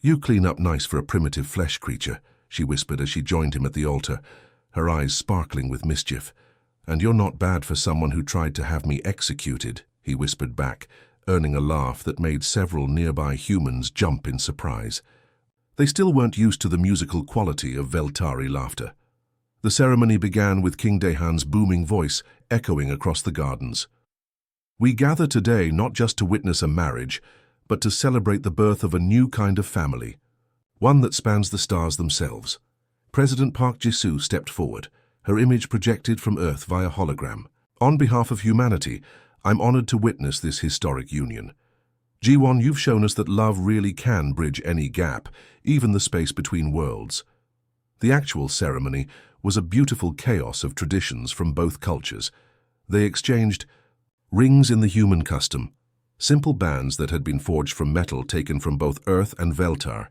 "You clean up nice for a primitive flesh creature," she whispered as she joined him at the altar, her eyes sparkling with mischief. "And you're not bad for someone who tried to have me executed," he whispered back, earning a laugh that made several nearby humans jump in surprise. They still weren't used to the musical quality of Veltari laughter. The ceremony began with King Dehan's booming voice echoing across the gardens. "We gather today not just to witness a marriage, but to celebrate the birth of a new kind of family, one that spans the stars themselves." President Park Ji-soo stepped forward, her image projected from Earth via hologram. "On behalf of humanity, I'm honored to witness this historic union. Ji-won, you've shown us that love really can bridge any gap, even the space between worlds." The actual ceremony was a beautiful chaos of traditions from both cultures. They exchanged rings in the human custom, simple bands that had been forged from metal taken from both Earth and Veltar.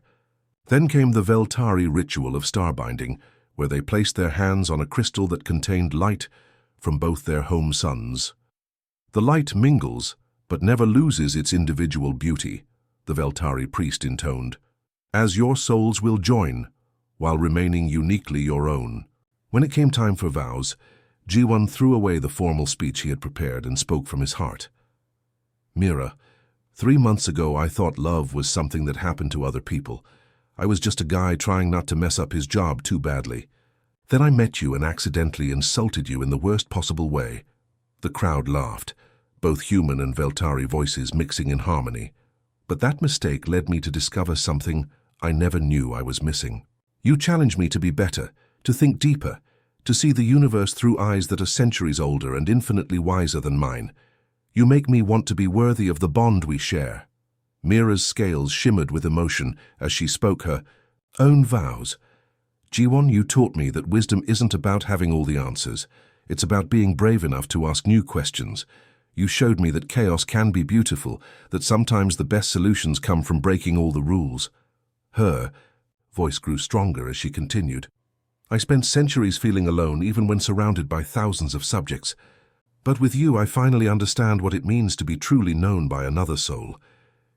Then came the Veltari ritual of starbinding, where they placed their hands on a crystal that contained light from both their home suns. "The light mingles, but never loses its individual beauty," the Veltari priest intoned, "as your souls will join, while remaining uniquely your own." When it came time for vows, Ji-won threw away the formal speech he had prepared and spoke from his heart. "Mira, 3 months ago I thought love was something that happened to other people. I was just a guy trying not to mess up his job too badly. Then I met you and accidentally insulted you in the worst possible way." The crowd laughed, both human and Veltari voices mixing in harmony. "But that mistake led me to discover something I never knew I was missing. You challenge me to be better, to think deeper, to see the universe through eyes that are centuries older and infinitely wiser than mine. You make me want to be worthy of the bond we share." Mira's scales shimmered with emotion as she spoke her own vows. "Ji-won, you taught me that wisdom isn't about having all the answers. It's about being brave enough to ask new questions. You showed me that chaos can be beautiful, that sometimes the best solutions come from breaking all the rules." Her voice grew stronger as she continued. "I spent centuries feeling alone even when surrounded by thousands of subjects. But with you I finally understand what it means to be truly known by another soul.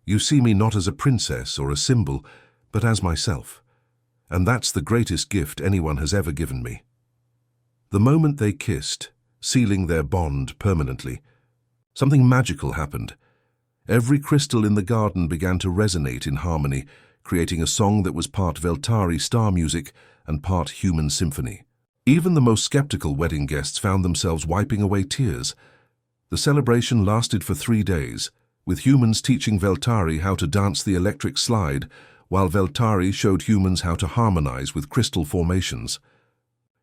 You see me not as a princess or a symbol, but as myself. And that's the greatest gift anyone has ever given me." The moment they kissed, sealing their bond permanently, something magical happened. Every crystal in the garden began to resonate in harmony, creating a song that was part Veltari star music and part human symphony. Even the most skeptical wedding guests found themselves wiping away tears. The celebration lasted for 3 days, with humans teaching Veltari how to dance the electric slide, while Veltari showed humans how to harmonize with crystal formations.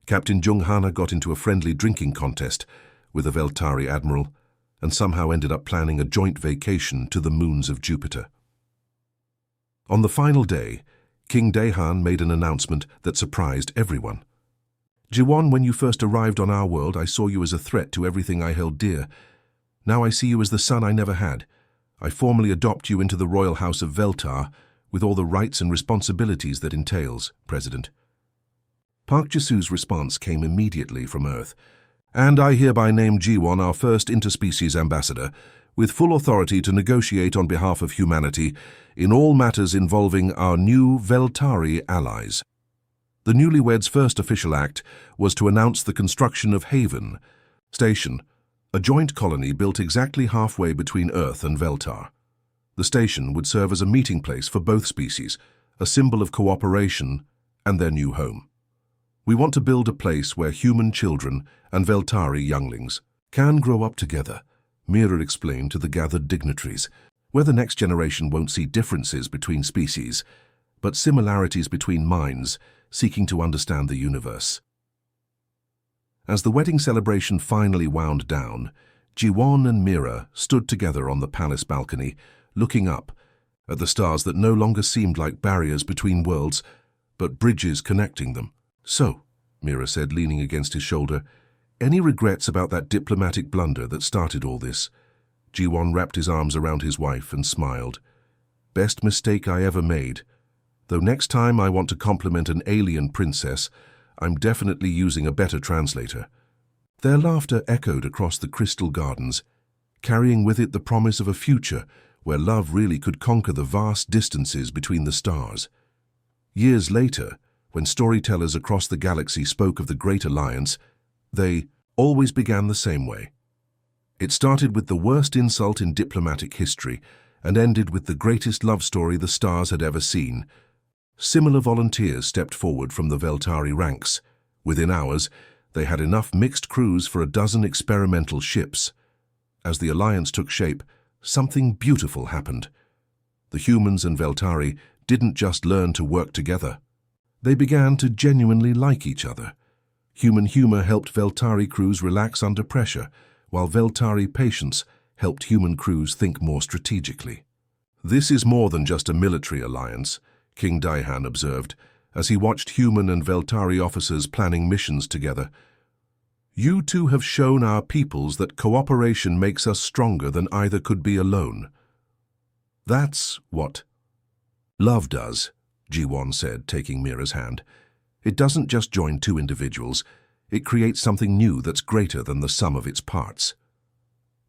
Captain Jung-hana got into a friendly drinking contest with a Veltari admiral, and somehow ended up planning a joint vacation to the moons of Jupiter. On the final day, King Dehan made an announcement that surprised everyone. "Ji-won, when you first arrived on our world, I saw you as a threat to everything I held dear. Now I see you as the son I never had. I formally adopt you into the royal house of Veltar, with all the rights and responsibilities that entails, President." Park Ji-soo's response came immediately from Earth. "And I hereby name Ji-won our first interspecies ambassador, with full authority to negotiate on behalf of humanity in all matters involving our new Veltari allies." The newlyweds' first official act was to announce the construction of Haven Station, a joint colony built exactly halfway between Earth and Veltar. The station would serve as a meeting place for both species, a symbol of cooperation and their new home. "We want to build a place where human children and Veltari younglings can grow up together," Mira explained to the gathered dignitaries, "where the next generation won't see differences between species, but similarities between minds seeking to understand the universe." As the wedding celebration finally wound down, Ji-won and Mira stood together on the palace balcony, looking up at the stars that no longer seemed like barriers between worlds, but bridges connecting them. "So," Mira said, leaning against his shoulder, "any regrets about that diplomatic blunder that started all this?" Ji-won wrapped his arms around his wife and smiled. "Best mistake I ever made. Though next time I want to compliment an alien princess, I'm definitely using a better translator." Their laughter echoed across the crystal gardens, carrying with it the promise of a future where love really could conquer the vast distances between the stars. Years later, when storytellers across the galaxy spoke of the Great Alliance, they always began the same way. It started with the worst insult in diplomatic history and ended with the greatest love story the stars had ever seen. Similar volunteers stepped forward from the Veltari ranks. Within hours, they had enough mixed crews for a dozen experimental ships. As the alliance took shape, something beautiful happened. The humans and Veltari didn't just learn to work together. They began to genuinely like each other. Human humor helped Veltari crews relax under pressure, while Veltari patience helped human crews think more strategically. "This is more than just a military alliance," King Daihan observed, as he watched human and Veltari officers planning missions together. "You two have shown our peoples that cooperation makes us stronger than either could be alone." "That's what love does," Ji-won said, taking Mira's hand. "It doesn't just join two individuals, it creates something new that's greater than the sum of its parts."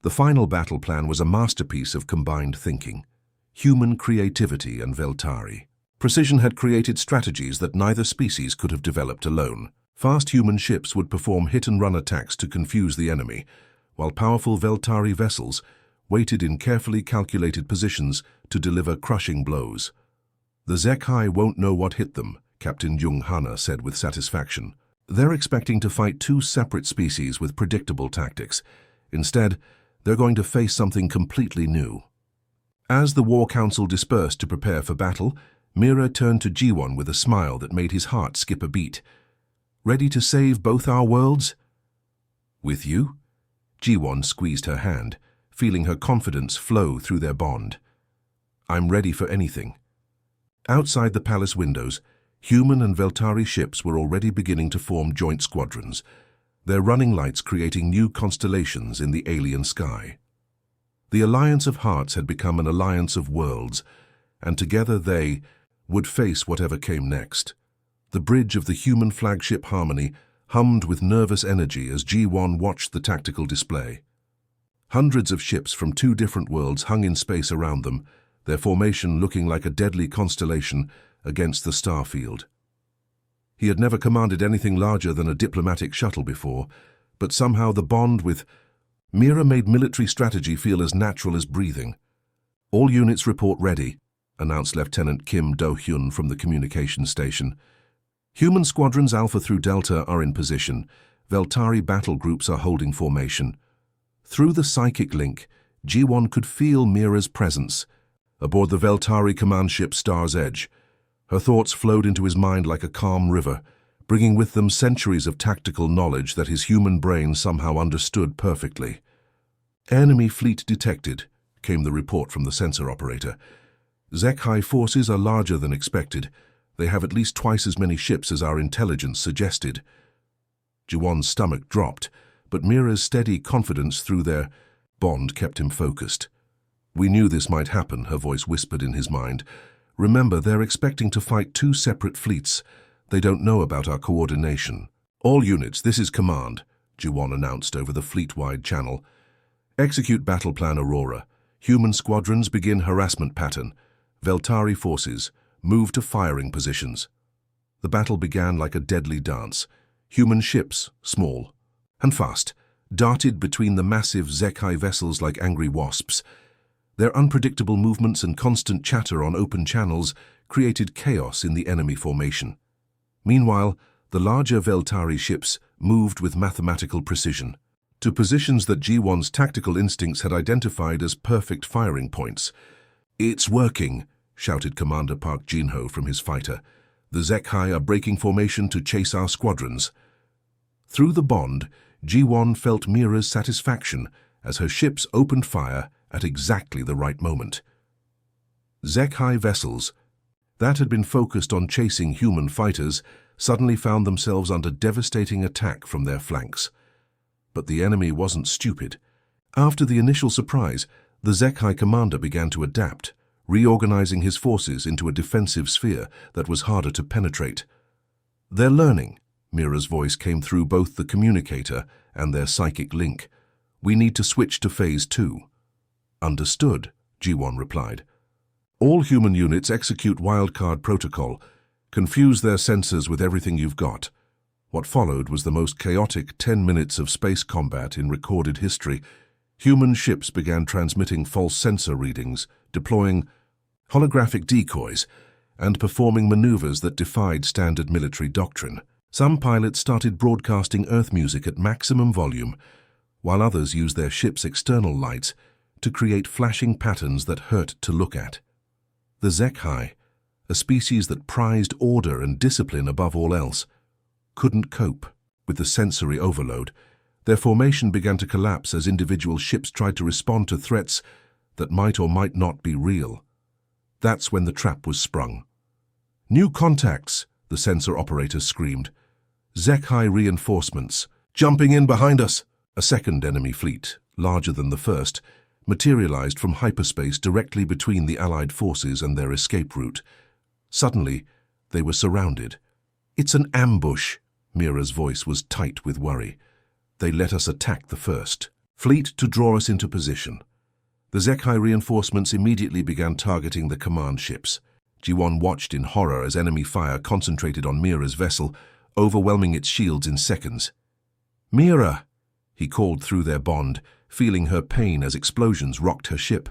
The final battle plan was a masterpiece of combined thinking, human creativity and Veltari. Precision had created strategies that neither species could have developed alone. Fast human ships would perform hit-and-run attacks to confuse the enemy, while powerful Veltari vessels waited in carefully calculated positions to deliver crushing blows. "The Zekai won't know what hit them," Captain Jung Hana said with satisfaction. "They're expecting to fight two separate species with predictable tactics. Instead, they're going to face something completely new." As the War Council dispersed to prepare for battle, Mira turned to Ji-won with a smile that made his heart skip a beat. "Ready to save both our worlds?" "With you?" Ji-won squeezed her hand, feeling her confidence flow through their bond. "I'm ready for anything." Outside the palace windows, human and Veltari ships were already beginning to form joint squadrons, their running lights creating new constellations in the alien sky. The Alliance of Hearts had become an alliance of worlds, and together they would face whatever came next. The bridge of the human flagship Harmony hummed with nervous energy as Ji-won watched the tactical display. Hundreds of ships from two different worlds hung in space around them, their formation looking like a deadly constellation against the star field. He had never commanded anything larger than a diplomatic shuttle before, but somehow the bond with Mira made military strategy feel as natural as breathing. "All units report ready," announced Lieutenant Kim Do-hyun from the communications station. "Human squadrons Alpha through Delta are in position. Veltari battle groups are holding formation." Through the psychic link, Ji-won could feel Mira's presence aboard the Veltari command ship Star's Edge. Her thoughts flowed into his mind like a calm river, bringing with them centuries of tactical knowledge that his human brain somehow understood perfectly. "Enemy fleet detected," came the report from the sensor operator. "Zekai forces are larger than expected. They have at least twice as many ships as our intelligence suggested." Ji-won's stomach dropped, but Mira's steady confidence through their bond kept him focused. "We knew this might happen," her voice whispered in his mind. "Remember, they're expecting to fight two separate fleets. They don't know about our coordination." "All units, this is command," Ji-won announced over the fleet-wide channel. "Execute battle plan Aurora. Human squadrons begin harassment pattern. Veltari forces move to firing positions." The battle began like a deadly dance. Human ships, small and fast, darted between the massive Zekai vessels like angry wasps. Their unpredictable movements and constant chatter on open channels created chaos in the enemy formation. Meanwhile, the larger Veltari ships moved with mathematical precision to positions that Ji-won's tactical instincts had identified as perfect firing points. "It's working," shouted Commander Park Jin-ho from his fighter. "The Zekai are breaking formation to chase our squadrons." Through the bond, Ji-won felt Mira's satisfaction as her ships opened fire at exactly the right moment. Zekai vessels that had been focused on chasing human fighters suddenly found themselves under devastating attack from their flanks. But the enemy wasn't stupid. After the initial surprise, the Zekai commander began to adapt, reorganizing his forces into a defensive sphere that was harder to penetrate. "They're learning," Mira's voice came through both the communicator and their psychic link. "We need to switch to phase 2. "Understood," G1 replied. All human units execute wildcard protocol. Confuse their sensors with everything you've got. What followed was the most chaotic 10 minutes of space combat in recorded history. Human ships began transmitting false sensor readings, deploying holographic decoys, and performing maneuvers that defied standard military doctrine. Some pilots started broadcasting Earth music at maximum volume, while others used their ship's external lights to create flashing patterns that hurt to look at. The HFY, a species that prized order and discipline above all else, couldn't cope with the sensory overload. Their formation began to collapse as individual ships tried to respond to threats that might or might not be real. That's when the trap was sprung. "New contacts," the sensor operator screamed. "HFY reinforcements, jumping in behind us!" A second enemy fleet, larger than the first, materialized from hyperspace directly between the Allied forces and their escape route. Suddenly, they were surrounded. "It's an ambush." Mira's voice was tight with worry. "They let us attack the first fleet to draw us into position." The HFY reinforcements immediately began targeting the command ships. G1 watched in horror as enemy fire concentrated on Mira's vessel, overwhelming its shields in seconds. "Mira!" he called through their bond, feeling her pain as explosions rocked her ship.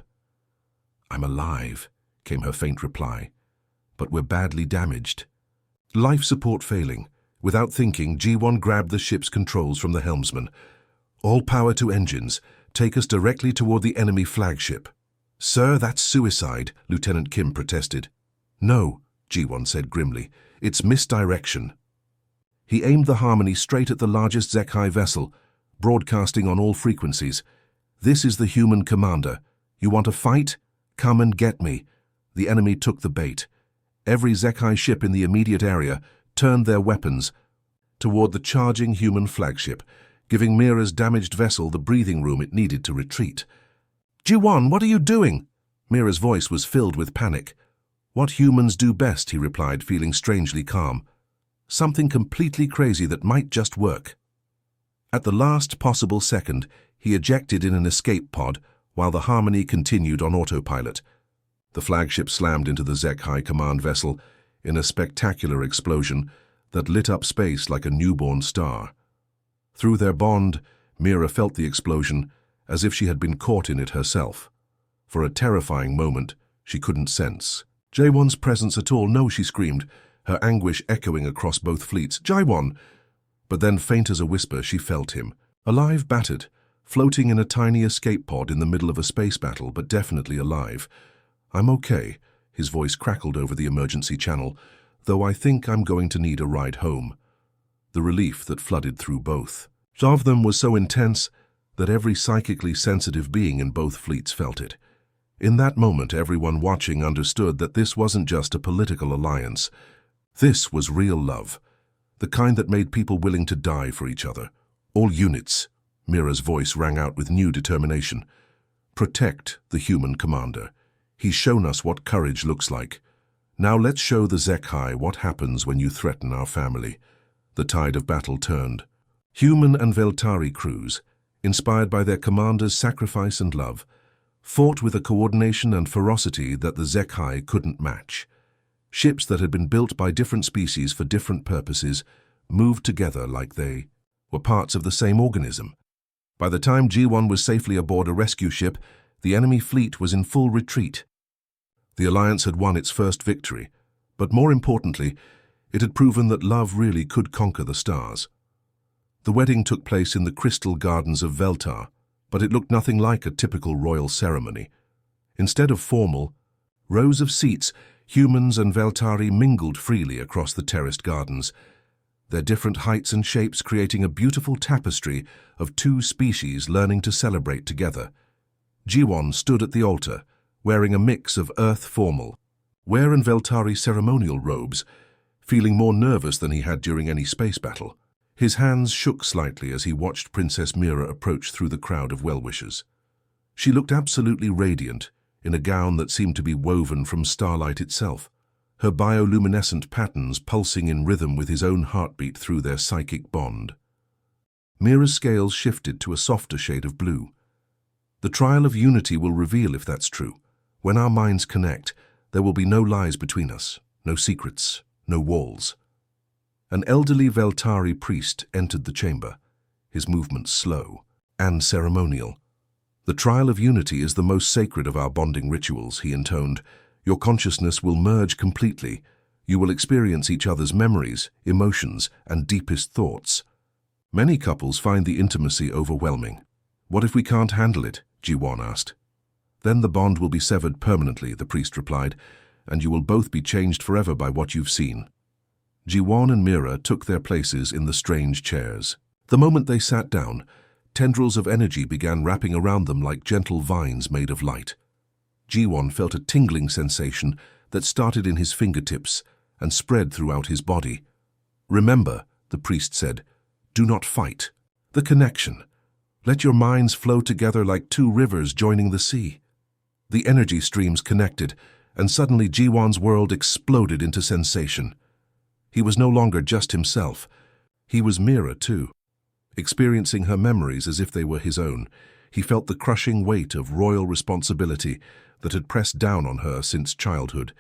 "I'm alive," came her faint reply, "but we're badly damaged." Life support failing. Without thinking, G1 grabbed the ship's controls from the helmsman. "All power to engines. Take us directly toward the enemy flagship." "Sir, that's suicide," Lieutenant Kim protested. "No," G1 said grimly. "It's misdirection." He aimed the Harmony straight at the largest HFY vessel, broadcasting on all frequencies. "This is the human commander. You want a fight? Come and get me." The enemy took the bait. Every HFY ship in the immediate area turned their weapons toward the charging human flagship, giving Mira's damaged vessel the breathing room it needed to retreat. "G1, what are you doing?" Mira's voice was filled with panic. "What humans do best," he replied, feeling strangely calm. "Something completely crazy that might just work." At the last possible second, he ejected in an escape pod while the Harmony continued on autopilot. The flagship slammed into the HFY command vessel in a spectacular explosion that lit up space like a newborn star. Through their bond, Mira felt the explosion as if she had been caught in it herself. For a terrifying moment, she couldn't sense J1's presence at all. "No," she screamed, her anguish echoing across both fleets. "J1!" But then, faint as a whisper, she felt him. Alive, battered, floating in a tiny escape pod in the middle of a space battle, but definitely alive. "I'm okay," his voice crackled over the emergency channel, "though I think I'm going to need a ride home." The relief that flooded through both of them was so intense that every psychically sensitive being in both fleets felt it. In that moment, everyone watching understood that this wasn't just a political alliance. This was real love, the kind that made people willing to die for each other. "All units," Mira's voice rang out with new determination. "Protect the human commander. He's shown us what courage looks like. Now let's show the HFY what happens when you threaten our family." The tide of battle turned. Human and Veltari crews, inspired by their commander's sacrifice and love, fought with a coordination and ferocity that the HFY couldn't match. Ships that had been built by different species for different purposes moved together like they were parts of the same organism. By the time G1 was safely aboard a rescue ship, the enemy fleet was in full retreat. The Alliance had won its first victory, but more importantly, it had proven that love really could conquer the stars. The wedding took place in the crystal gardens of Veltar, but it looked nothing like a typical royal ceremony. Instead of formal, rows of seats, humans and Veltari mingled freely across the terraced gardens, their different heights and shapes creating a beautiful tapestry of two species learning to celebrate together. G1 stood at the altar, wearing a mix of Earth formal wear and Veltari ceremonial robes, feeling more nervous than he had during any space battle. His hands shook slightly as he watched Princess Mira approach through the crowd of well-wishers. She looked absolutely radiant, in a gown that seemed to be woven from starlight itself, her bioluminescent patterns pulsing in rhythm with his own heartbeat through their psychic bond. Mira's scales shifted to a softer shade of blue. The trial of unity will reveal if that's true. When our minds connect, there will be no lies between us, no secrets, no walls. An elderly Veltari priest entered the chamber, his movements slow and ceremonial. "The trial of unity is the most sacred of our bonding rituals," he intoned. "Your consciousness will merge completely. You will experience each other's memories, emotions, and deepest thoughts." Many couples find the intimacy overwhelming. "What if we can't handle it?" Ji-won asked. "Then the bond will be severed permanently," the priest replied, "and you will both be changed forever by what you've seen." Ji-won and Mira took their places in the strange chairs. The moment they sat down, tendrils of energy began wrapping around them like gentle vines made of light. Ji-won felt a tingling sensation that started in his fingertips and spread throughout his body. "Remember," the priest said, "do not fight. The connection. Let your minds flow together like two rivers joining the sea." The energy streams connected, and suddenly Ji-won's world exploded into sensation. He was no longer just himself. He was Mira, too. Experiencing her memories as if they were his own, he felt the crushing weight of royal responsibility that had pressed down on her since childhood.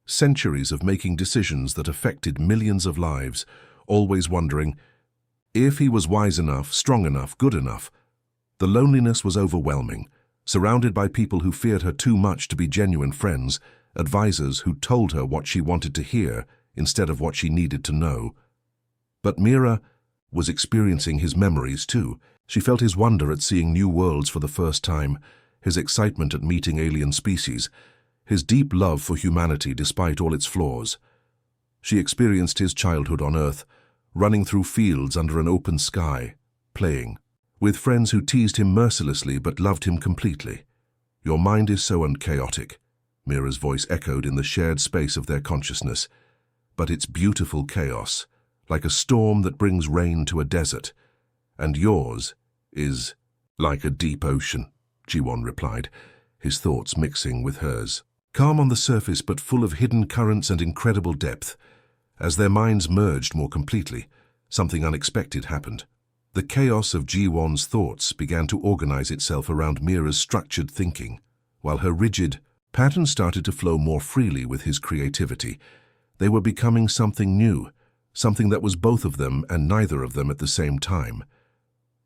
Centuries of making decisions that affected millions of lives, always wondering if he was wise enough, strong enough, good enough. The loneliness was overwhelming, surrounded by people who feared her too much to be genuine friends, advisors who told her what she wanted to hear instead of what she needed to know. But Mira was experiencing his memories too. She felt his wonder at seeing new worlds for the first time, his excitement at meeting alien species, his deep love for humanity despite all its flaws. She experienced his childhood on Earth, running through fields under an open sky, playing, with friends who teased him mercilessly but loved him completely. "Your mind is so unchaotic," Mira's voice echoed in the shared space of their consciousness. "But it's beautiful chaos, like a storm that brings rain to a desert. And yours is like a deep ocean," Ji-won replied, his thoughts mixing with hers. Calm on the surface but full of hidden currents and incredible depth. As their minds merged more completely, something unexpected happened. The chaos of Ji-won's thoughts began to organize itself around Mira's structured thinking, while her rigid patterns started to flow more freely with his creativity. They were becoming something new, something that was both of them and neither of them at the same time.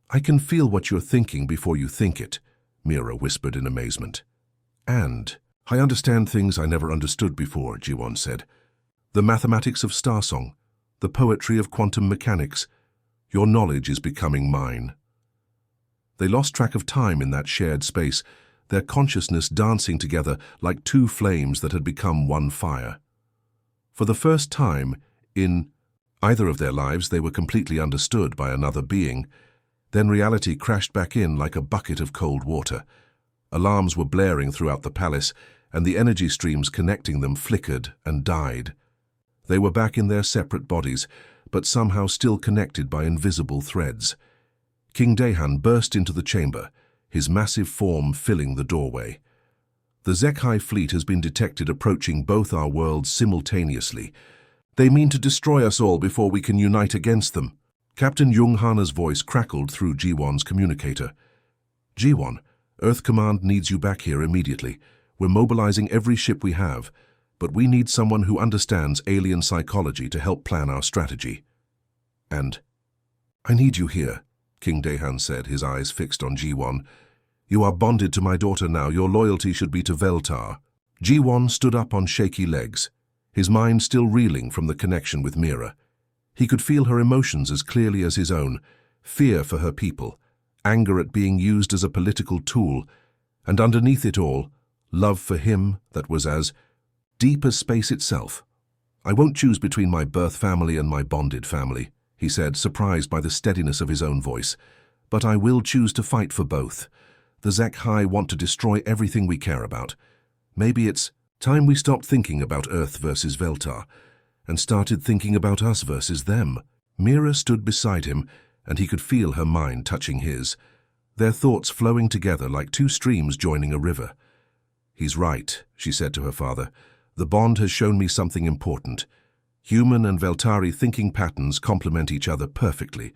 "I can feel what you're thinking before you think it," Mira whispered in amazement. "And I understand things I never understood before," Ji-won said. "The mathematics of starsong, the poetry of quantum mechanics. Your knowledge is becoming mine." They lost track of time in that shared space, their consciousness dancing together like two flames that had become one fire. For the first time in either of their lives, they were completely understood by another being. Then reality crashed back in like a bucket of cold water. Alarms were blaring throughout the palace, and the energy streams connecting them flickered and died. They were back in their separate bodies, but somehow still connected by invisible threads. King Daehan burst into the chamber, his massive form filling the doorway. "The Zekhai fleet has been detected approaching both our worlds simultaneously. They mean to destroy us all before we can unite against them." Captain Jung-hana's voice crackled through Ji-won's communicator. "Ji-won, Earth Command needs you back here immediately. We're mobilizing every ship we have, but we need someone who understands alien psychology to help plan our strategy." "And I need you here," King Daehan said, his eyes fixed on Ji-won. "You are bonded to my daughter now. Your loyalty should be to Veltar." Ji-won stood up on shaky legs, his mind still reeling from the connection with Mira. He could feel her emotions as clearly as his own, fear for her people, anger at being used as a political tool, and underneath it all, love for him that was as deep as space itself. "I won't choose between my birth family and my bonded family," he said, surprised by the steadiness of his own voice. "But I will choose to fight for both. The Zekhai want to destroy everything we care about. Maybe it's time we stopped thinking about Earth versus Veltar and started thinking about us versus them." Mira stood beside him, and he could feel her mind touching his, their thoughts flowing together like two streams joining a river. "He's right," she said to her father. "The bond has shown me something important. Human and Veltari thinking patterns complement each other perfectly.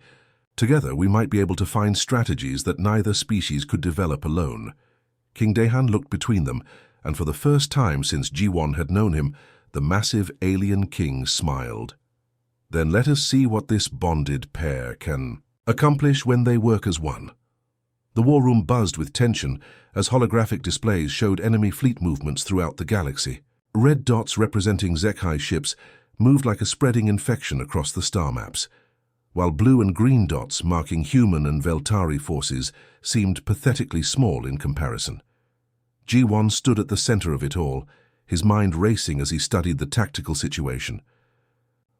Together we might be able to find strategies that neither species could develop alone." King Daehan looked between them, and for the first time since Ji-won had known him, the massive alien king smiled. Then let us see what this bonded pair can accomplish when they work as one. The war room buzzed with tension as holographic displays showed enemy fleet movements throughout the galaxy. Red dots representing Zek-Hi ships moved like a spreading infection across the star maps, while blue and green dots marking human and Veltari forces seemed pathetically small in comparison. Ji-won stood at the center of it all, his mind racing as he studied the tactical situation.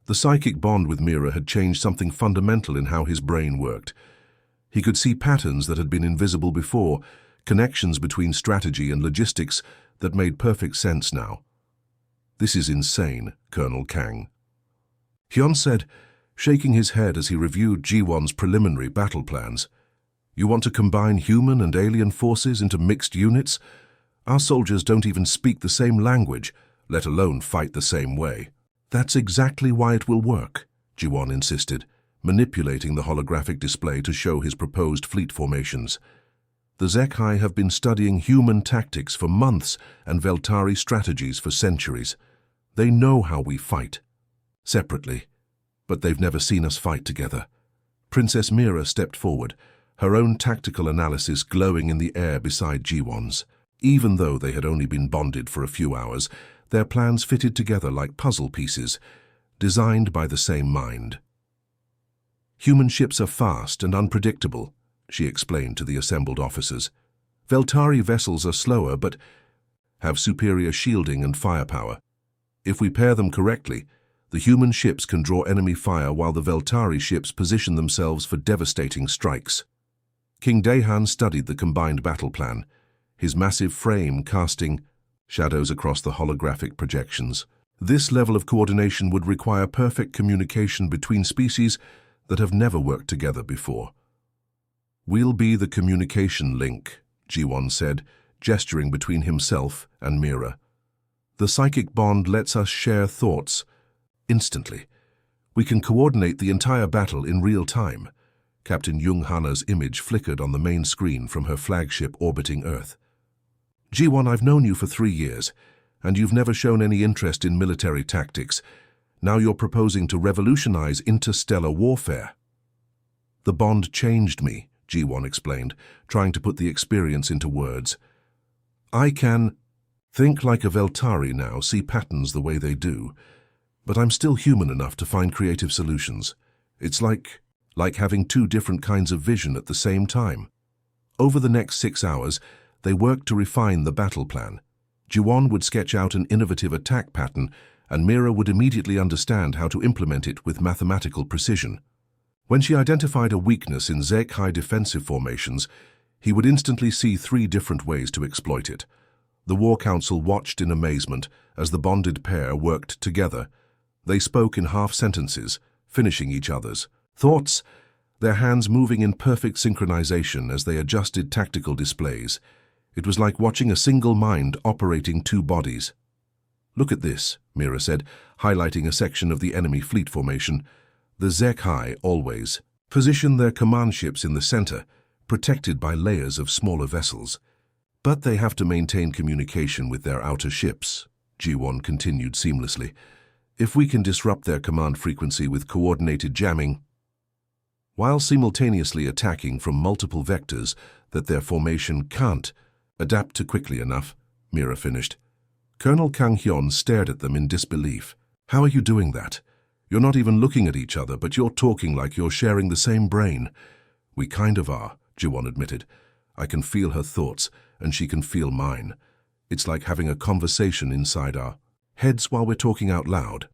The psychic bond with Mira had changed something fundamental in how his brain worked. He could see patterns that had been invisible before, connections between strategy and logistics that made perfect sense now. "This is insane, Colonel Kang," Hyun said, shaking his head as he reviewed Ji-won's preliminary battle plans. "You want to combine human and alien forces into mixed units? Our soldiers don't even speak the same language, let alone fight the same way." "That's exactly why it will work," Ji-won insisted, manipulating the holographic display to show his proposed fleet formations. "The Zek-Hi have been studying human tactics for months and Veltari strategies for centuries. They know how we fight. Separately, but they've never seen us fight together." Princess Mira stepped forward, her own tactical analysis glowing in the air beside Ji-won's. Even though they had only been bonded for a few hours, their plans fitted together like puzzle pieces, designed by the same mind. "Human ships are fast and unpredictable," she explained to the assembled officers. "Veltari vessels are slower but have superior shielding and firepower. If we pair them correctly, the human ships can draw enemy fire while the Veltari ships position themselves for devastating strikes." King Daehan studied the combined battle plan, his massive frame casting shadows across the holographic projections. This level of coordination would require perfect communication between species that have never worked together before. "We'll be the communication link," Ji-won said, gesturing between himself and Mira. "The psychic bond lets us share thoughts instantly. We can coordinate the entire battle in real time." Captain Jung Hana's image flickered on the main screen from her flagship orbiting Earth. "Ji-won, I've known you for 3 years, and you've never shown any interest in military tactics. Now you're proposing to revolutionize interstellar warfare." "The bond changed me," Ji-won explained, trying to put the experience into words. "I can think like a Veltari now, see patterns the way they do, but I'm still human enough to find creative solutions. It's like having 2 different kinds of vision at the same time." Over the next 6 hours, they worked to refine the battle plan. Ji-won would sketch out an innovative attack pattern, and Mira would immediately understand how to implement it with mathematical precision. When she identified a weakness in Zek-Hi defensive formations, he would instantly see 3 different ways to exploit it. The War Council watched in amazement as the bonded pair worked together. They spoke in half sentences, finishing each other's thoughts, their hands moving in perfect synchronization as they adjusted tactical displays. It was like watching a single mind operating 2 bodies. "Look at this," Mira said, highlighting a section of the enemy fleet formation. "The Zek-Hi always position their command ships in the center, protected by layers of smaller vessels. But they have to maintain communication with their outer ships," Ji-won continued seamlessly. "If we can disrupt their command frequency with coordinated jamming, while simultaneously attacking from multiple vectors that their formation can't adapt to quickly enough," Mira finished. Colonel Kang Hyun stared at them in disbelief. "How are you doing that? You're not even looking at each other, but you're talking like you're sharing the same brain." "We kind of are," Ji-won admitted. "I can feel her thoughts, and she can feel mine. It's like having a conversation inside our heads while we're talking out loud."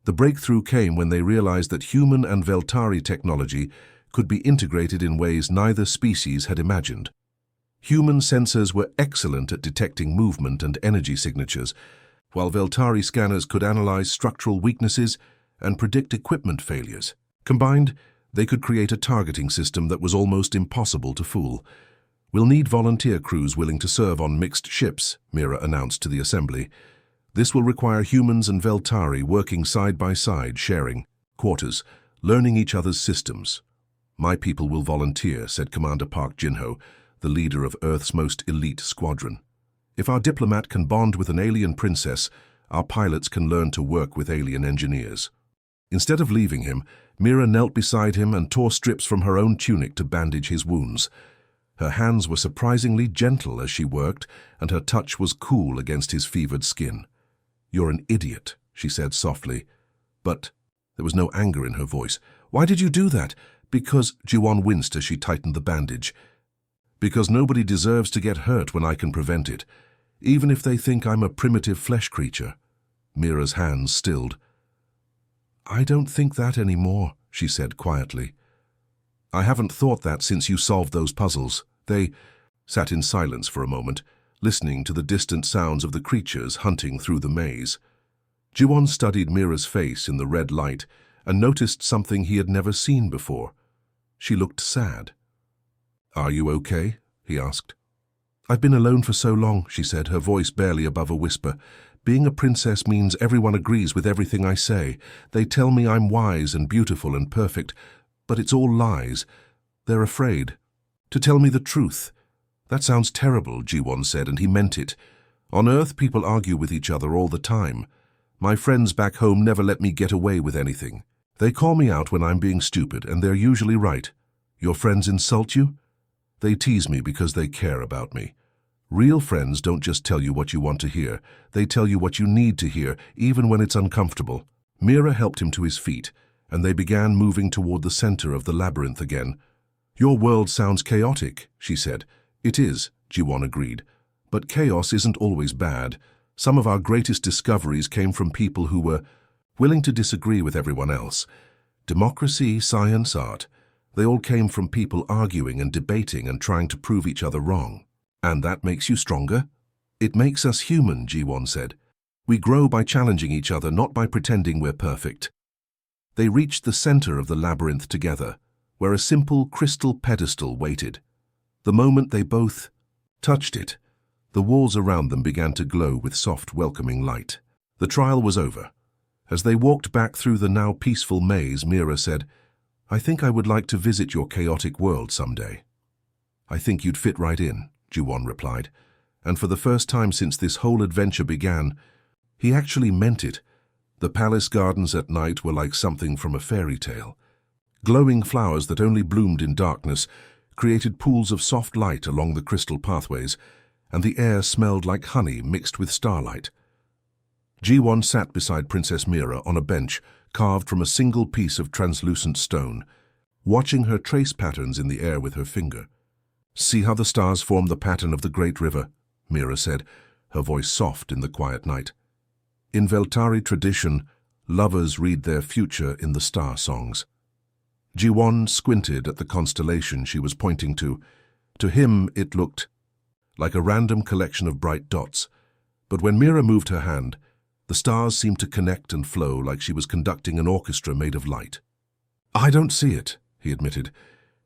The breakthrough came when they realized that human and Veltari technology could be integrated in ways neither species had imagined. Human sensors were excellent at detecting movement and energy signatures, while Veltari scanners could analyze structural weaknesses and predict equipment failures. Combined, they could create a targeting system that was almost impossible to fool. "We'll need volunteer crews willing to serve on mixed ships," Mira announced to the assembly. "This will require humans and Veltari working side by side, sharing quarters, learning each other's systems." "My people will volunteer," said Commander Park Jin-ho, the leader of Earth's most elite squadron. If our diplomat can bond with an alien princess, our pilots can learn to work with alien engineers. Instead of leaving him, Mira knelt beside him and tore strips from her own tunic to bandage his wounds. Her hands were surprisingly gentle as she worked, and her touch was cool against his fevered skin. "You're an idiot," she said softly. "But—" there was no anger in her voice. "Why did you do that?" "Because—" Ji-won winced as she tightened the bandage. "Because nobody deserves to get hurt when I can prevent it, even if they think I'm a primitive flesh creature." Mira's hands stilled. "I don't think that anymore," she said quietly. "I haven't thought that since you solved those puzzles." They sat in silence for a moment, listening to the distant sounds of the creatures hunting through the maze. Ji-won studied Mira's face in the red light and noticed something he had never seen before. She looked sad. "Are you okay?" he asked. "I've been alone for so long," she said, her voice barely above a whisper. "Being a princess means everyone agrees with everything I say. They tell me I'm wise and beautiful and perfect, but it's all lies. They're afraid to tell me the truth." "That sounds terrible," Ji-won said, and he meant it. "On Earth, people argue with each other all the time. My friends back home never let me get away with anything. They call me out when I'm being stupid, and they're usually right. Your friends insult you? They tease me because they care about me. Real friends don't just tell you what you want to hear. They tell you what you need to hear, even when it's uncomfortable." Mira helped him to his feet, and they began moving toward the center of the labyrinth again. "Your world sounds chaotic," she said. "It is," Ji-won agreed. "But chaos isn't always bad. Some of our greatest discoveries came from people who were willing to disagree with everyone else. Democracy, science, art, they all came from people arguing and debating and trying to prove each other wrong." "And that makes you stronger?" "It makes us human," Ji-won said. "We grow by challenging each other, not by pretending we're perfect." They reached the center of the labyrinth together, where a simple crystal pedestal waited. The moment they both touched it, the walls around them began to glow with soft, welcoming light. The trial was over. As they walked back through the now peaceful maze, Mira said, "I think I would like to visit your chaotic world someday." "I think you'd fit right in," Ji-won replied. And for the first time since this whole adventure began, he actually meant it. The palace gardens at night were like something from a fairy tale. Glowing flowers that only bloomed in darkness created pools of soft light along the crystal pathways, and the air smelled like honey mixed with starlight. Ji-won sat beside Princess Mira on a bench carved from a single piece of translucent stone, watching her trace patterns in the air with her finger. "See how the stars form the pattern of the great river," Mira said, her voice soft in the quiet night. "In Veltari tradition, lovers read their future in the star songs." Ji-won squinted at the constellation she was pointing to. To him, it looked like a random collection of bright dots. But when Mira moved her hand, the stars seemed to connect and flow like she was conducting an orchestra made of light. "I don't see it," he admitted.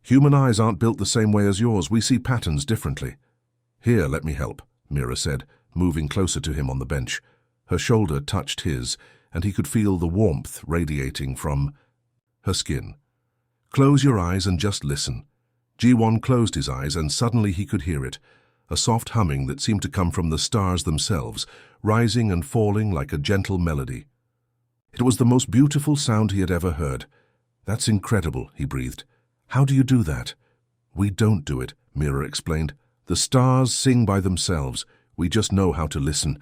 "Human eyes aren't built the same way as yours. We see patterns differently." "Here, let me help," Mira said, moving closer to him on the bench. Her shoulder touched his, and he could feel the warmth radiating from her skin. "Close your eyes and just listen." Ji-won closed his eyes, and suddenly he could hear it, a soft humming that seemed to come from the stars themselves, rising and falling like a gentle melody. It was the most beautiful sound he had ever heard. "That's incredible," he breathed. "How do you do that?" "We don't do it," Mira explained. "The stars sing by themselves. We just know how to listen.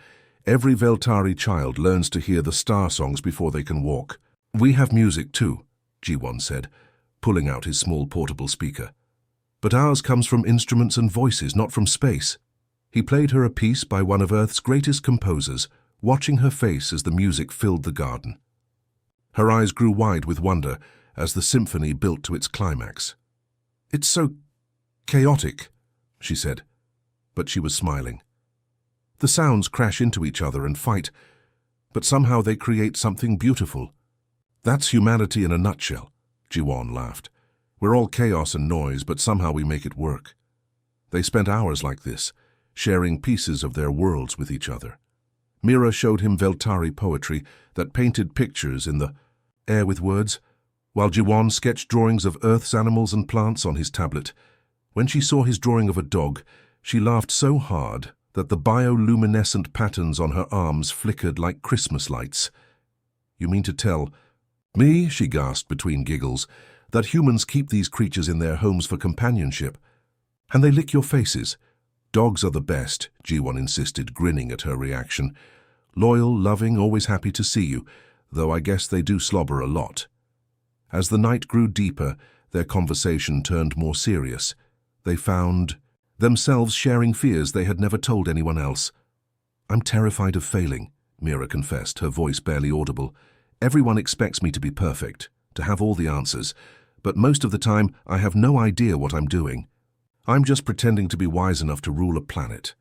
Every Veltari child learns to hear the star songs before they can walk." "We have music too," Ji-won said, pulling out his small portable speaker. "But ours comes from instruments and voices, not from space." He played her a piece by one of Earth's greatest composers, watching her face as the music filled the garden. Her eyes grew wide with wonder as the symphony built to its climax. "It's so chaotic," she said, but she was smiling. "The sounds crash into each other and fight, but somehow they create something beautiful. That's humanity in a nutshell," Ji-won laughed. "We're all chaos and noise, but somehow we make it work." They spent hours like this, sharing pieces of their worlds with each other. Mira showed him Veltari poetry that painted pictures in the air with words, while Ji-won sketched drawings of Earth's animals and plants on his tablet. When she saw his drawing of a dog, she laughed so hard that the bioluminescent patterns on her arms flickered like Christmas lights. "You mean to tell me," she gasped between giggles, "that humans keep these creatures in their homes for companionship? And they lick your faces?" "Dogs are the best," G1 insisted, grinning at her reaction. "Loyal, loving, always happy to see you, though I guess they do slobber a lot." As the night grew deeper, their conversation turned more serious. They found themselves sharing fears they had never told anyone else. "I'm terrified of failing," Mira confessed, her voice barely audible. "Everyone expects me to be perfect, to have all the answers, but most of the time I have no idea what I'm doing. I'm just pretending to be wise enough to rule a planet."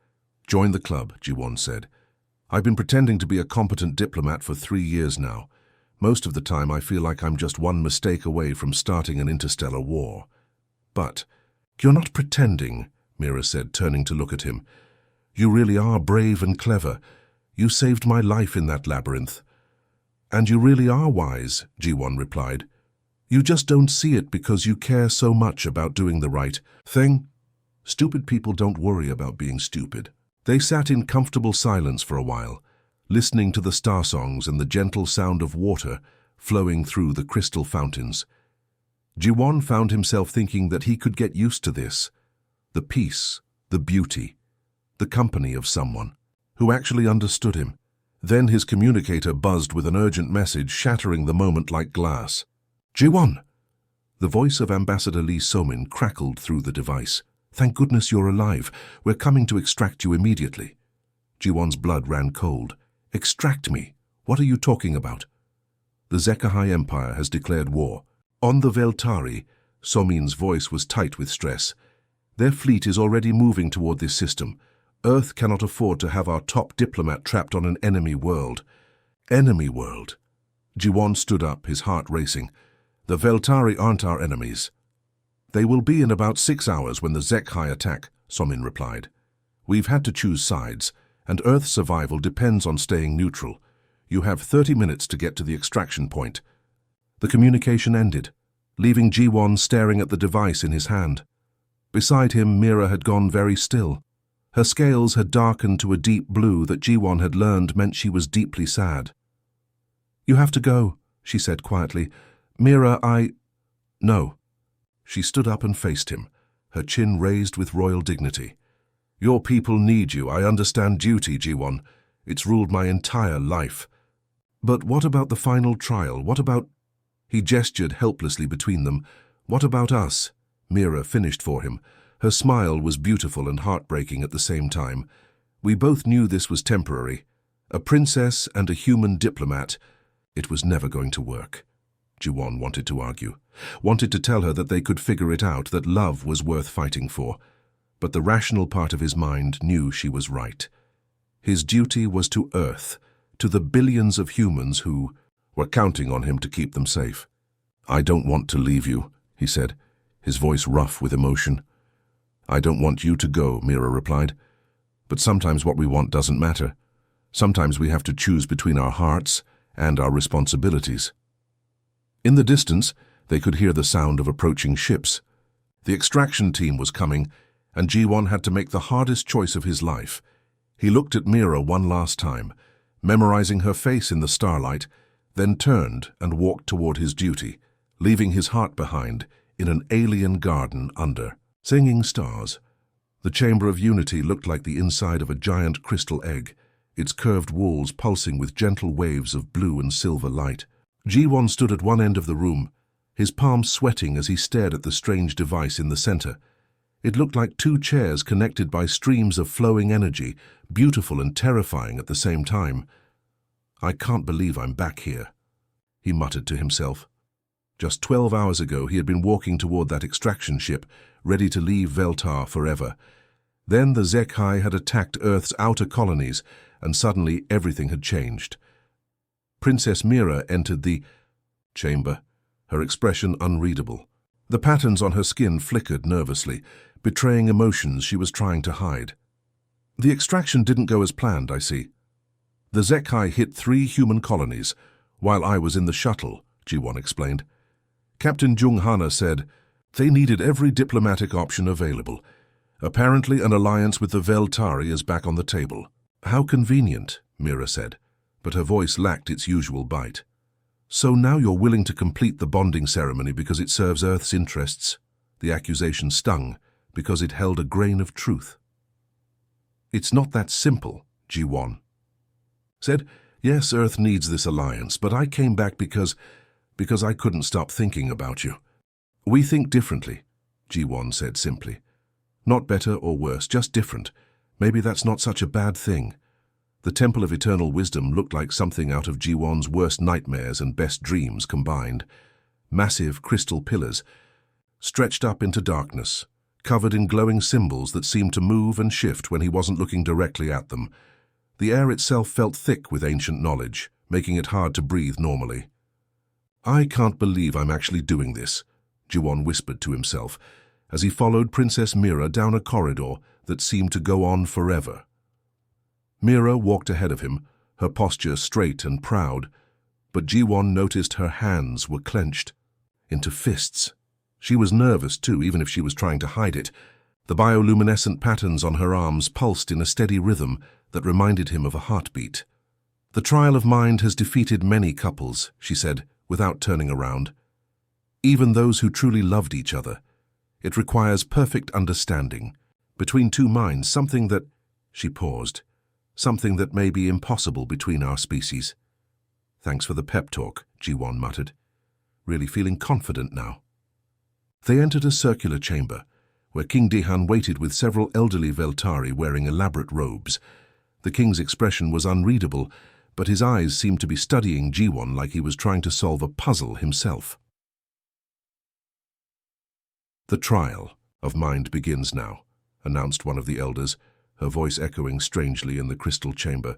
"Join the club," Jiwon said. "I've been pretending to be a competent diplomat for 3 years now. Most of the time I feel like I'm just one mistake away from starting an interstellar war." "But you're not pretending," Mira said, turning to look at him. "You really are brave and clever. You saved my life in that labyrinth." "And you really are wise," Jiwon replied. "You just don't see it because you care so much about doing the right thing." Stupid people don't worry about being stupid. They sat in comfortable silence for a while, listening to the star songs and the gentle sound of water flowing through the crystal fountains. Jiwon found himself thinking that he could get used to this. The peace, the beauty, the company of someone who actually understood him. Then his communicator buzzed with an urgent message, shattering the moment like glass. "Jiwon!" The voice of Ambassador Lee Somin crackled through the device. "Thank goodness you're alive. We're coming to extract you immediately." Jiwon's blood ran cold. "Extract me? What are you talking about?" "The Zekahai Empire has declared war. On the Veltari," Somin's voice was tight with stress. "Their fleet is already moving toward this system. Earth cannot afford to have our top diplomat trapped on an enemy world." "Enemy world?" Jiwon stood up, his heart racing. "The Veltari aren't our enemies." "They will be in about 6 hours when the Zekhai attack," Somin replied. "We've had to choose sides, and Earth's survival depends on staying neutral. You have 30 minutes to get to the extraction point." The communication ended, leaving Jiwon staring at the device in his hand. Beside him, Mira had gone very still. Her scales had darkened to a deep blue that Jiwon had learned meant she was deeply sad. "You have to go," she said quietly. "Mira, No." She stood up and faced him, her chin raised with royal dignity. "Your people need you. I understand duty, Jiwon. It's ruled my entire life. But what about the final trial? What about—" He gestured helplessly between them. "What about us?" Mira finished for him. Her smile was beautiful and heartbreaking at the same time. "We both knew this was temporary. A princess and a human diplomat. It was never going to work." Jiwon wanted to argue, wanted to tell her that they could figure it out, that love was worth fighting for. But the rational part of his mind knew she was right. His duty was to Earth, to the billions of humans who were counting on him to keep them safe. "I don't want to leave you," he said, his voice rough with emotion. "I don't want you to go," Mira replied. "But sometimes what we want doesn't matter. Sometimes we have to choose between our hearts and our responsibilities." In the distance, they could hear the sound of approaching ships. The extraction team was coming, and Jiwon had to make the hardest choice of his life. He looked at Mira one last time, memorizing her face in the starlight, then turned and walked toward his duty, leaving his heart behind in an alien garden under singing stars. The Chamber of Unity looked like the inside of a giant crystal egg, its curved walls pulsing with gentle waves of blue and silver light. Jiwon stood at one end of the room, his palms sweating as he stared at the strange device in the center. It looked like 2 chairs connected by streams of flowing energy, beautiful and terrifying at the same time. "I can't believe I'm back here," he muttered to himself. Just 12 hours ago, he had been walking toward that extraction ship, ready to leave Veltar forever. Then the Zekhai had attacked Earth's outer colonies, and suddenly everything had changed. Princess Mira entered the chamber, her expression unreadable. The patterns on her skin flickered nervously, betraying emotions she was trying to hide. "The extraction didn't go as planned, I see. The Zekhai hit 3 human colonies, while I was in the shuttle," Jiwon explained. "Captain Jung Hana said they needed every diplomatic option available. Apparently an alliance with the Veltari is back on the table. How convenient, Mira said, but her voice lacked its usual bite. So now you're willing to complete the bonding ceremony because it serves Earth's interests? The accusation stung because it held a grain of truth. It's not that simple, Ji-won said. Yes, Earth needs this alliance, but I came back because I couldn't stop thinking about you. We think differently, Ji-won said simply. Not better or worse, just different. Maybe that's not such a bad thing. The Temple of Eternal Wisdom looked like something out of Ji-won's worst nightmares and best dreams combined. Massive crystal pillars, stretched up into darkness, covered in glowing symbols that seemed to move and shift when he wasn't looking directly at them. The air itself felt thick with ancient knowledge, making it hard to breathe normally. I can't believe I'm actually doing this, Ji-won whispered to himself, as he followed Princess Mira down a corridor that seemed to go on forever. Mira walked ahead of him, her posture straight and proud, but Ji-won noticed her hands were clenched into fists. She was nervous too, even if she was trying to hide it. The bioluminescent patterns on her arms pulsed in a steady rhythm that reminded him of a heartbeat. The trial of mind has defeated many couples, she said, without turning around. Even those who truly loved each other. It requires perfect understanding. Between two minds, something that... She paused. Something that may be impossible between our species. Thanks for the pep talk, Ji-won muttered. Really feeling confident now. They entered a circular chamber, where King Dihan waited with several elderly Veltari wearing elaborate robes. The king's expression was unreadable, but his eyes seemed to be studying Ji-won like he was trying to solve a puzzle himself. The trial of mind begins now, announced one of the elders, her voice echoing strangely in the crystal chamber.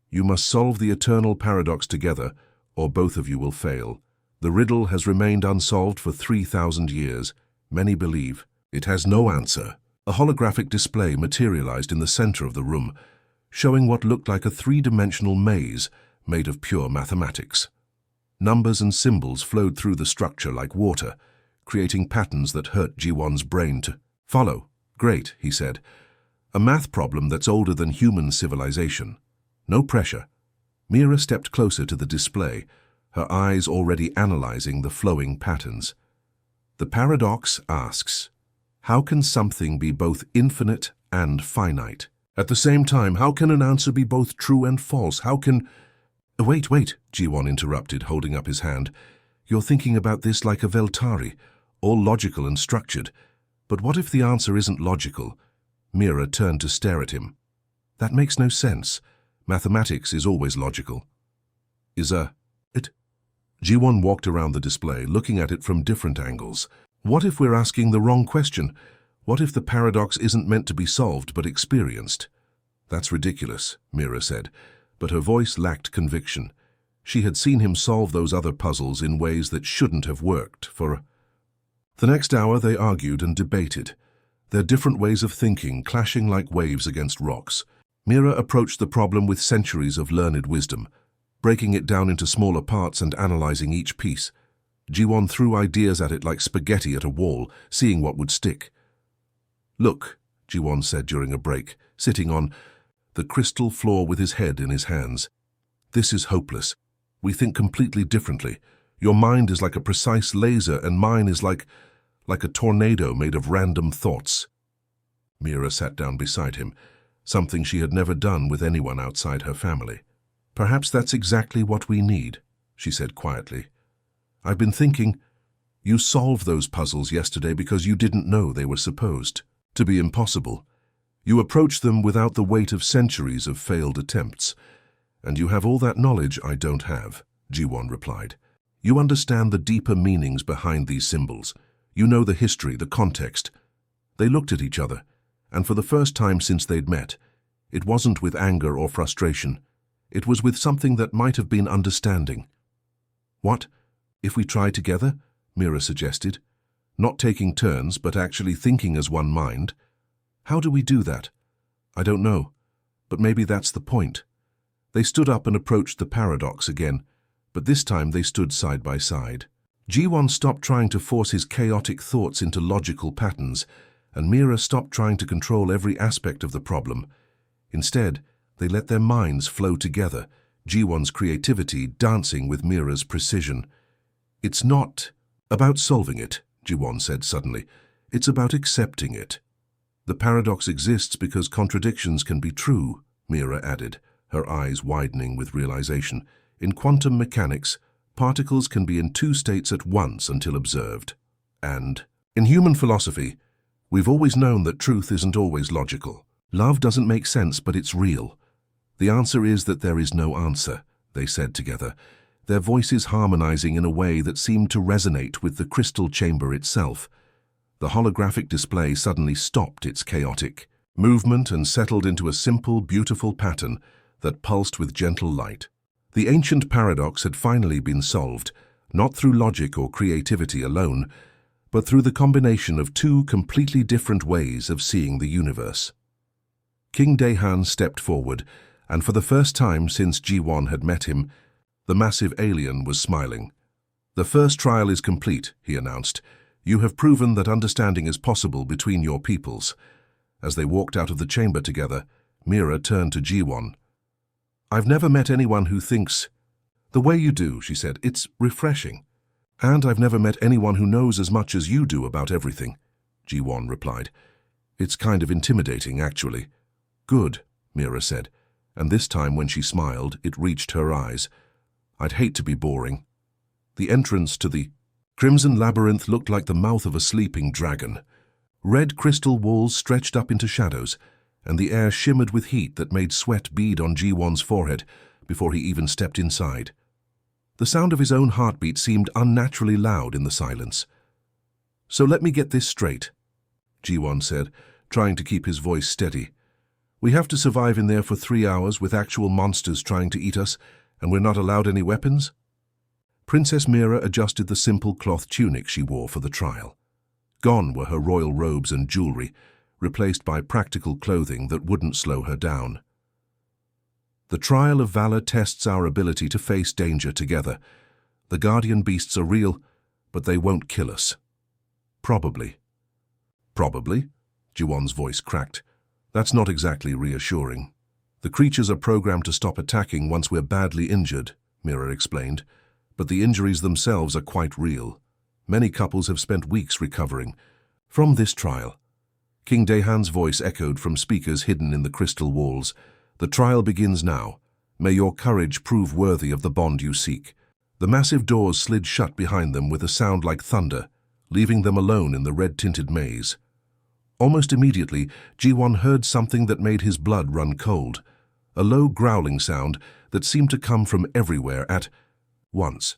You must solve the eternal paradox together, or both of you will fail. The riddle has remained unsolved for 3,000 years. Many believe it has no answer. A holographic display materialized in the center of the room, showing what looked like a three-dimensional maze made of pure mathematics. Numbers and symbols flowed through the structure like water, creating patterns that hurt Ji-won's brain to follow. Great, he said. A math problem that's older than human civilization. No pressure. Mira stepped closer to the display, her eyes already analyzing the flowing patterns. The paradox asks, how can something be both infinite and finite? At the same time, how can an answer be both true and false? How can... Wait, Ji-won interrupted, holding up his hand. You're thinking about this like a Veltari, all logical and structured. But what if the answer isn't logical? Mira turned to stare at him. That makes no sense. Mathematics is always logical. It? Ji-won walked around the display, looking at it from different angles. What if we're asking the wrong question? What if the paradox isn't meant to be solved but experienced? That's ridiculous, Mira said, but her voice lacked conviction. She had seen him solve those other puzzles in ways that shouldn't have worked for... The next hour they argued and debated, their different ways of thinking clashing like waves against rocks. Mira approached the problem with centuries of learned wisdom, breaking it down into smaller parts and analyzing each piece. Ji-won threw ideas at it like spaghetti at a wall, seeing what would stick. Look, Ji-won said during a break, sitting on the crystal floor with his head in his hands. This is hopeless. We think completely differently. Your mind is like a precise laser and mine is like a tornado made of random thoughts. Mira sat down beside him, something she had never done with anyone outside her family. Perhaps that's exactly what we need, she said quietly. I've been thinking, you solved those puzzles yesterday because you didn't know they were supposed to be impossible. You approached them without the weight of centuries of failed attempts. And you have all that knowledge I don't have, Ji-won replied. You understand the deeper meanings behind these symbols. You know the history, the context. They looked at each other, and for the first time since they'd met, it wasn't with anger or frustration. It was with something that might have been understanding. What, if we try together? Mira suggested. Not taking turns, but actually thinking as one mind. How do we do that? I don't know, but maybe that's the point. They stood up and approached the paradox again, but this time they stood side by side. Ji-won stopped trying to force his chaotic thoughts into logical patterns and Mira stopped trying to control every aspect of the problem. Instead, they let their minds flow together, Ji-won's creativity dancing with Mira's precision. "It's not about solving it," Ji-won said suddenly. "It's about accepting it." "The paradox exists because contradictions can be true," Mira added, her eyes widening with realization. "In quantum mechanics, particles can be in two states at once until observed. And in human philosophy, we've always known that truth isn't always logical. Love doesn't make sense, but it's real. The answer is that there is no answer," they said together, their voices harmonizing in a way that seemed to resonate with the crystal chamber itself. The holographic display suddenly stopped its chaotic movement and settled into a simple, beautiful pattern that pulsed with gentle light. The ancient paradox had finally been solved, not through logic or creativity alone, but through the combination of two completely different ways of seeing the universe. King Daehan stepped forward, and for the first time since Ji-won had met him, the massive alien was smiling. "The first trial is complete," he announced. "You have proven that understanding is possible between your peoples." As they walked out of the chamber together, Mira turned to Ji-won. "I've never met anyone who thinks the way you do," she said. "It's refreshing. And I've never met anyone who knows as much as you do about everything," Ji-won replied. "It's kind of intimidating, actually." "Good," Mira said, and this time when she smiled, it reached her eyes. "I'd hate to be boring." The entrance to the crimson labyrinth looked like the mouth of a sleeping dragon. Red crystal walls stretched up into shadows, and the air shimmered with heat that made sweat bead on Ji-won's forehead before he even stepped inside. The sound of his own heartbeat seemed unnaturally loud in the silence. "So let me get this straight," Ji-won said, trying to keep his voice steady. "We have to survive in there for 3 hours with actual monsters trying to eat us, and we're not allowed any weapons?" Princess Mira adjusted the simple cloth tunic she wore for the trial. Gone were her royal robes and jewelry, replaced by practical clothing that wouldn't slow her down. "The trial of valor tests our ability to face danger together. The guardian beasts are real, but they won't kill us." "Probably." "Probably?" Ji-won's voice cracked. "That's not exactly reassuring." "The creatures are programmed to stop attacking once we're badly injured," Mira explained, "but the injuries themselves are quite real. Many couples have spent weeks recovering from this trial." King Daehan's voice echoed from speakers hidden in the crystal walls. "The trial begins now. May your courage prove worthy of the bond you seek." The massive doors slid shut behind them with a sound like thunder, leaving them alone in the red-tinted maze. Almost immediately, Ji-won heard something that made his blood run cold. A low growling sound that seemed to come from everywhere at once.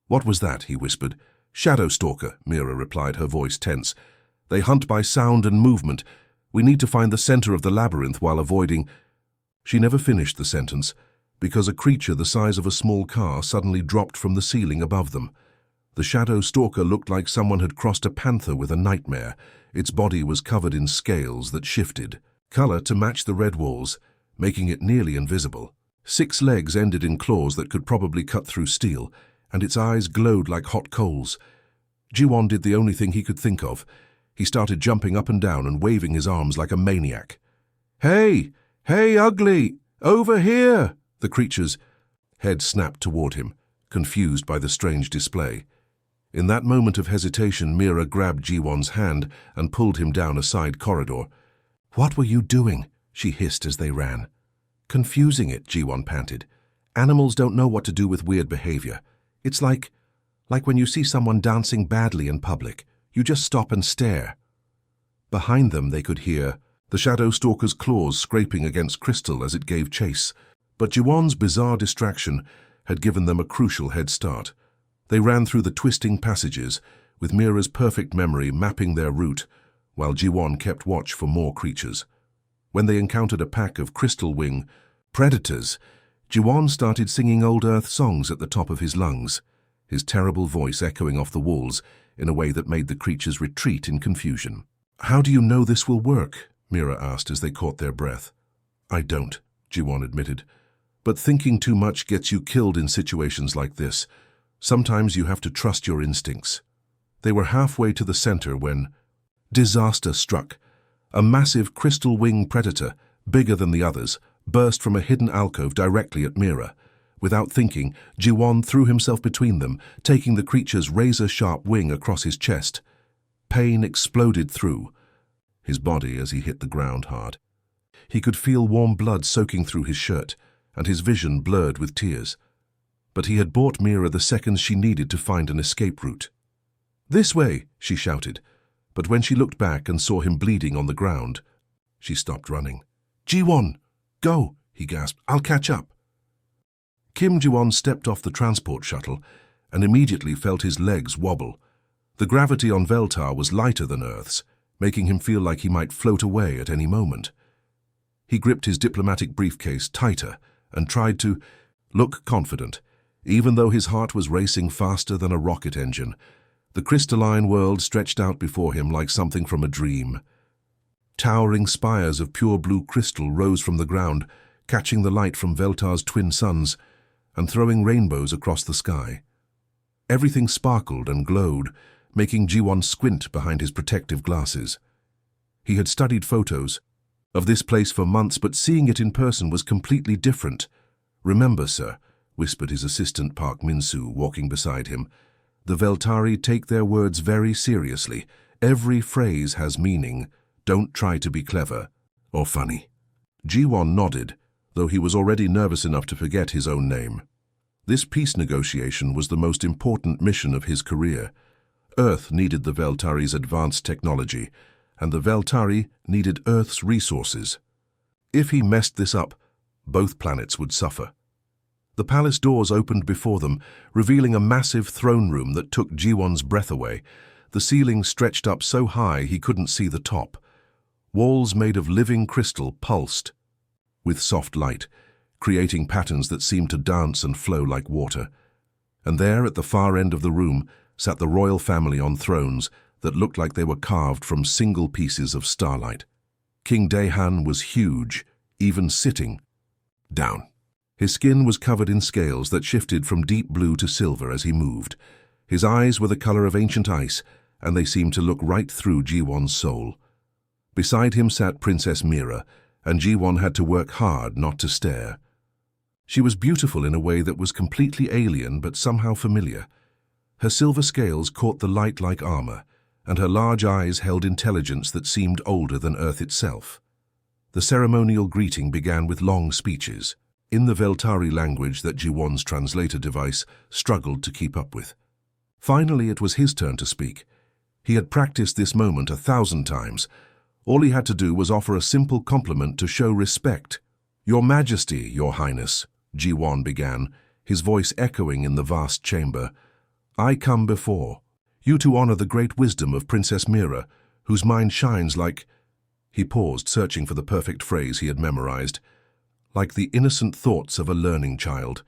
"What was that?" he whispered. "Shadow Stalker," Mira replied, her voice tense. "They hunt by sound and movement. We need to find the center of the labyrinth while avoiding—" She never finished the sentence, because a creature the size of a small car suddenly dropped from the ceiling above them. The Shadow Stalker looked like someone had crossed a panther with a nightmare. Its body was covered in scales that shifted color to match the red walls, making it nearly invisible. 6 legs ended in claws that could probably cut through steel, and its eyes glowed like hot coals. Ji-won did the only thing he could think of. He started jumping up and down and waving his arms like a maniac. "Hey! Hey, ugly! Over here!" The creature's head snapped toward him, confused by the strange display. In that moment of hesitation, Mira grabbed Ji-won's hand and pulled him down a side corridor. "What were you doing?" she hissed as they ran. "Confusing it," Ji-won panted. "Animals don't know what to do with weird behavior. It's like when you see someone dancing badly in public. You just stop and stare." Behind them they could hear the Shadow Stalker's claws scraping against crystal as it gave chase. But Ji-won's bizarre distraction had given them a crucial head start. They ran through the twisting passages, with Mira's perfect memory mapping their route, while Ji-won kept watch for more creatures. When they encountered a pack of crystal wing predators, Ji-won started singing old Earth songs at the top of his lungs, his terrible voice echoing off the walls in a way that made the creatures retreat in confusion. "How do you know this will work?" Mira asked as they caught their breath. "I don't," Ji-won admitted. "But thinking too much gets you killed in situations like this. Sometimes you have to trust your instincts." They were halfway to the center when Disaster struck. A massive crystal-wing predator, bigger than the others, burst from a hidden alcove directly at Mira. Without thinking, Jiwon threw himself between them, taking the creature's razor-sharp wing across his chest. Pain exploded through his body as he hit the ground hard. He could feel warm blood soaking through his shirt, and his vision blurred with tears. But he had bought Mira the seconds she needed to find an escape route. "This way!" she shouted, but when she looked back and saw him bleeding on the ground, she stopped running. "Jiwon, go!" he gasped. "I'll catch up." Kim Jiwon stepped off the transport shuttle and immediately felt his legs wobble. The gravity on Veltar was lighter than Earth's, making him feel like he might float away at any moment. He gripped his diplomatic briefcase tighter and tried to look confident, even though his heart was racing faster than a rocket engine. The crystalline world stretched out before him like something from a dream. Towering spires of pure blue crystal rose from the ground, catching the light from Veltar's twin suns and throwing rainbows across the sky. Everything sparkled and glowed, making Jiwon squint behind his protective glasses. He had studied photos of this place for months, but seeing it in person was completely different. "Remember, sir," whispered his assistant Park Min-soo, walking beside him, "the Veltari take their words very seriously. Every phrase has meaning. Don't try to be clever or funny." Jiwon nodded, though he was already nervous enough to forget his own name. This peace negotiation was the most important mission of his career. Earth needed the Veltari's advanced technology, and the Veltari needed Earth's resources. If he messed this up, both planets would suffer. The palace doors opened before them, revealing a massive throne room that took Jiwon's breath away. The ceiling stretched up so high he couldn't see the top. Walls made of living crystal pulsed with soft light, creating patterns that seemed to dance and flow like water. And there, at the far end of the room, sat the royal family on thrones that looked like they were carved from single pieces of starlight. King Daehan was huge, even sitting down. His skin was covered in scales that shifted from deep blue to silver as he moved. His eyes were the color of ancient ice, and they seemed to look right through Jiwon's soul. Beside him sat Princess Mira, and Jiwon had to work hard not to stare. She was beautiful in a way that was completely alien but somehow familiar. Her silver scales caught the light like armor, and her large eyes held intelligence that seemed older than Earth itself. The ceremonial greeting began with long speeches, in the Veltari language that Jiwon's translator device struggled to keep up with. Finally, it was his turn to speak. He had practiced this moment 1,000 times. All he had to do was offer a simple compliment to show respect. "Your Majesty, Your Highness," Jiwon began, his voice echoing in the vast chamber. "I come before you to honor the great wisdom of Princess Mira, whose mind shines like—" He paused, searching for the perfect phrase he had memorized. "Like the innocent thoughts of a learning child."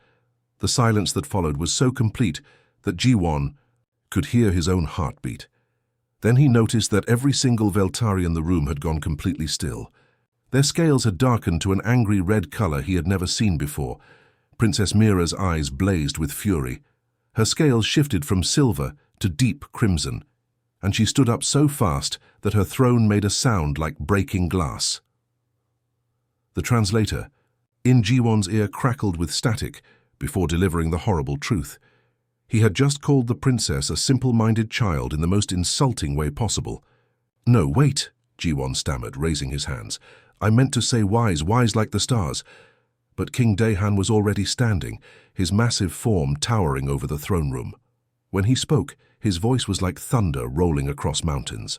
The silence that followed was so complete that Jiwon could hear his own heartbeat. Then he noticed that every single Veltari in the room had gone completely still. Their scales had darkened to an angry red color he had never seen before. Princess Mira's eyes blazed with fury. Her scales shifted from silver to deep crimson, and she stood up so fast that her throne made a sound like breaking glass. The translator, in Jiwon's ear, crackled with static before delivering the horrible truth. He had just called the princess a simple-minded child in the most insulting way possible. "No, wait," Jiwon stammered, raising his hands. "I meant to say wise, wise like the stars." But King Daehan was already standing, his massive form towering over the throne room. When he spoke, his voice was like thunder rolling across mountains.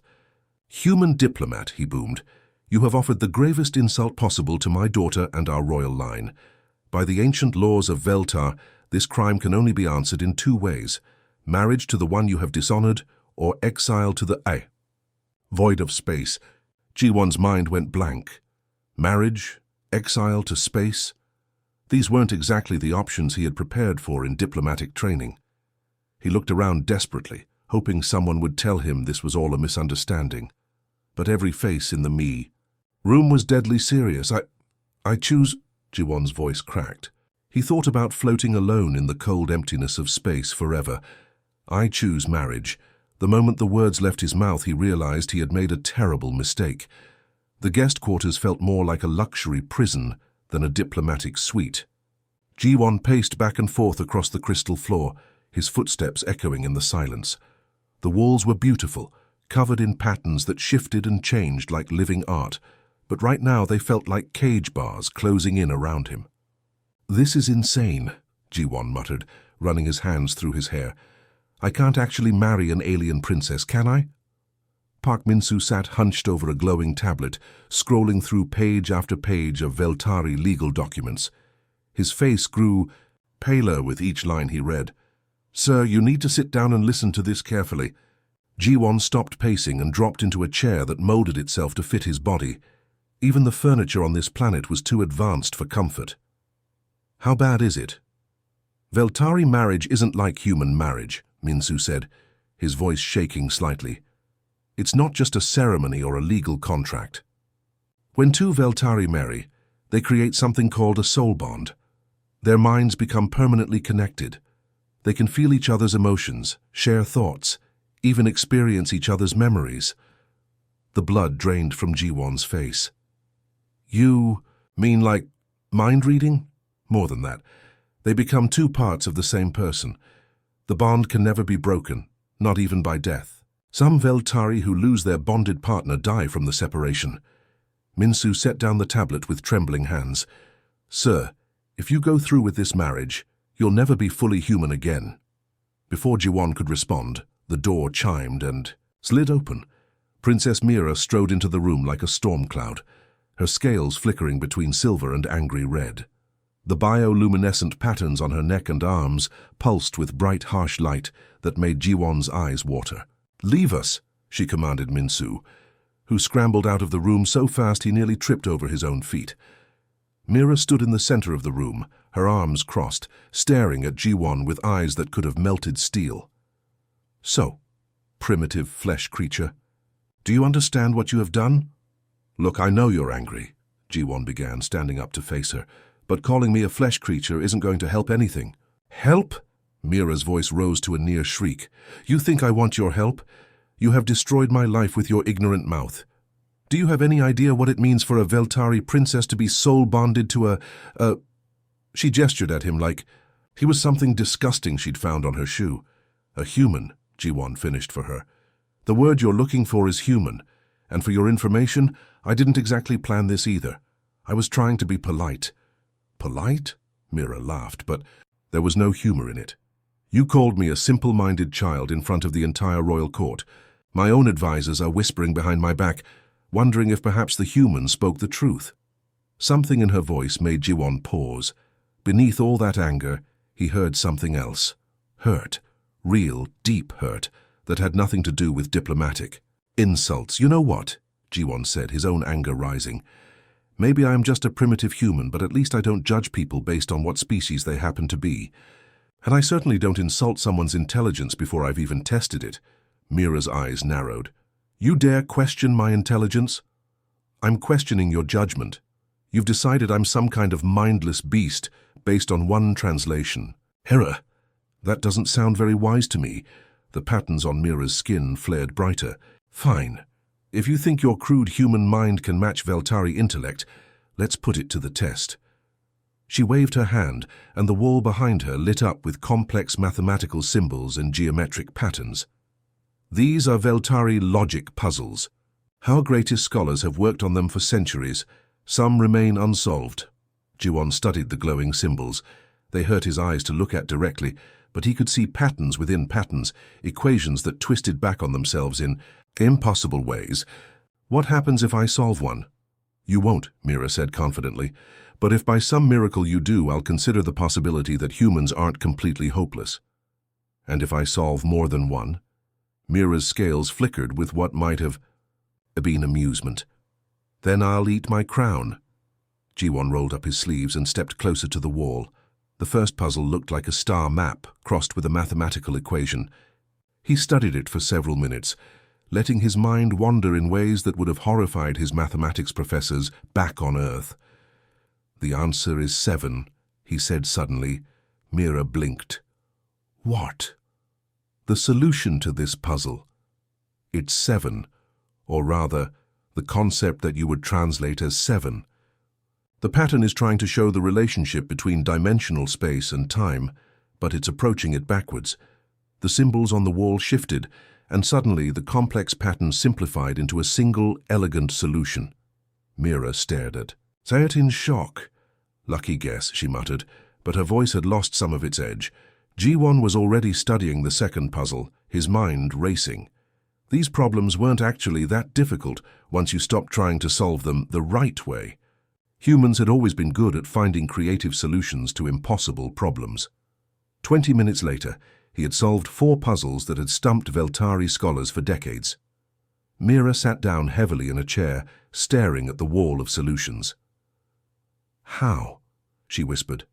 "Human diplomat," he boomed, "you have offered the gravest insult possible to my daughter and our royal line. By the ancient laws of Veltar, this crime can only be answered in 2 ways: marriage to the one you have dishonored, or exile to the void of space." Jiwon's mind went blank. Marriage? Exile to space? These weren't exactly the options he had prepared for in diplomatic training. He looked around desperately, hoping someone would tell him this was all a misunderstanding. But every face in the room was deadly serious. I choose," Jiwon's voice cracked. He thought about floating alone in the cold emptiness of space forever. "I choose marriage, The moment the words left his mouth, he realized he had made a terrible mistake. The guest quarters felt more like a luxury prison than a diplomatic suite. Ji-won paced back and forth across the crystal floor, his footsteps echoing in the silence. The walls were beautiful, covered in patterns that shifted and changed like living art, but right now they felt like cage bars closing in around him. "This is insane," Ji-won muttered, running his hands through his hair. "I can't actually marry an alien princess, can I?" Park Min-soo sat hunched over a glowing tablet, scrolling through page after page of Veltari legal documents. His face grew paler with each line he read. "Sir, you need to sit down and listen to this carefully." Ji-won stopped pacing and dropped into a chair that molded itself to fit his body. Even the furniture on this planet was too advanced for comfort. "How bad is it?" "Veltari marriage isn't like human marriage," Min-soo said, his voice shaking slightly. "It's not just a ceremony or a legal contract. When two Veltari marry, they create something called a soul bond. Their minds become permanently connected. They can feel each other's emotions, share thoughts, even experience each other's memories." The blood drained from Ji-won's face. "You mean like mind reading?" "More than that. They become two parts of the same person. The bond can never be broken, not even by death. Some Veltari who lose their bonded partner die from the separation." Min-soo set down the tablet with trembling hands. "Sir, if you go through with this marriage, you'll never be fully human again." Before Ji-won could respond, the door chimed and slid open. Princess Mira strode into the room like a storm cloud, her scales flickering between silver and angry red. The bioluminescent patterns on her neck and arms pulsed with bright, harsh light that made Ji-won's eyes water. "Leave us," she commanded Min-soo, who scrambled out of the room so fast he nearly tripped over his own feet. Mira stood in the center of the room, her arms crossed, staring at Ji-won with eyes that could have melted steel. "So, primitive flesh creature, do you understand what you have done?" "Look, I know you're angry," Ji-won began, standing up to face her, "but calling me a flesh creature isn't going to help anything." "Help?" Mira's voice rose to a near shriek. "You think I want your help? You have destroyed my life with your ignorant mouth. Do you have any idea what it means for a Veltari princess to be soul-bonded to a... She gestured at him like he was something disgusting she'd found on her shoe. "A human," Ji-won finished for her. "The word you're looking for is human, and for your information, I didn't exactly plan this either. I was trying to be polite." "Polite?" Mira laughed, but there was no humor in it. "You called me a simple-minded child in front of the entire royal court. My own advisors are whispering behind my back, wondering if perhaps the human spoke the truth." Something in her voice made Ji-won pause. Beneath all that anger, he heard something else. Hurt. Real, deep hurt that had nothing to do with diplomatic. "Insults. You know what?" Ji-won said, his own anger rising. "Maybe I am just a primitive human, but at least I don't judge people based on what species they happen to be. And I certainly don't insult someone's intelligence before I've even tested it." Mira's eyes narrowed. "You dare question my intelligence?" "I'm questioning your judgment. You've decided I'm some kind of mindless beast based on one translation." "Hera, that doesn't sound very wise to me." The patterns on Mira's skin flared brighter. "Fine. If you think your crude human mind can match Veltari intellect, let's put it to the test." She waved her hand, and the wall behind her lit up with complex mathematical symbols and geometric patterns. "These are Veltari logic puzzles. Our greatest scholars have worked on them for centuries. Some remain unsolved." Ji-won studied the glowing symbols. They hurt his eyes to look at directly, but he could see patterns within patterns, equations that twisted back on themselves in impossible ways. "What happens if I solve one?" "You won't," Mira said confidently. "But if by some miracle you do, I'll consider the possibility that humans aren't completely hopeless." "And if I solve more than one?" Mira's scales flickered with what might have been amusement. "Then I'll eat my crown." Ji-won rolled up his sleeves and stepped closer to the wall. The first puzzle looked like a star map crossed with a mathematical equation. He studied it for several minutes, letting his mind wander in ways that would have horrified his mathematics professors back on Earth. "The answer is 7, he said suddenly. Mira blinked. "What?" "The solution to this puzzle," It's 7, or rather, the concept that you would translate as 7. The pattern is trying to show the relationship between dimensional space and time, but it's approaching it backwards. The symbols on the wall shifted, and suddenly the complex pattern simplified into a single, elegant solution. Mira stared at Sayat in shock. Lucky guess, she muttered, but her voice had lost some of its edge. Ji-won was already studying the second puzzle, his mind racing. These problems weren't actually that difficult once you stopped trying to solve them the right way. Humans had always been good at finding creative solutions to impossible problems. 20 minutes later, he had solved 4 puzzles that had stumped Veltari scholars for decades. Mira sat down heavily in a chair, staring at the wall of solutions. "How?" she whispered.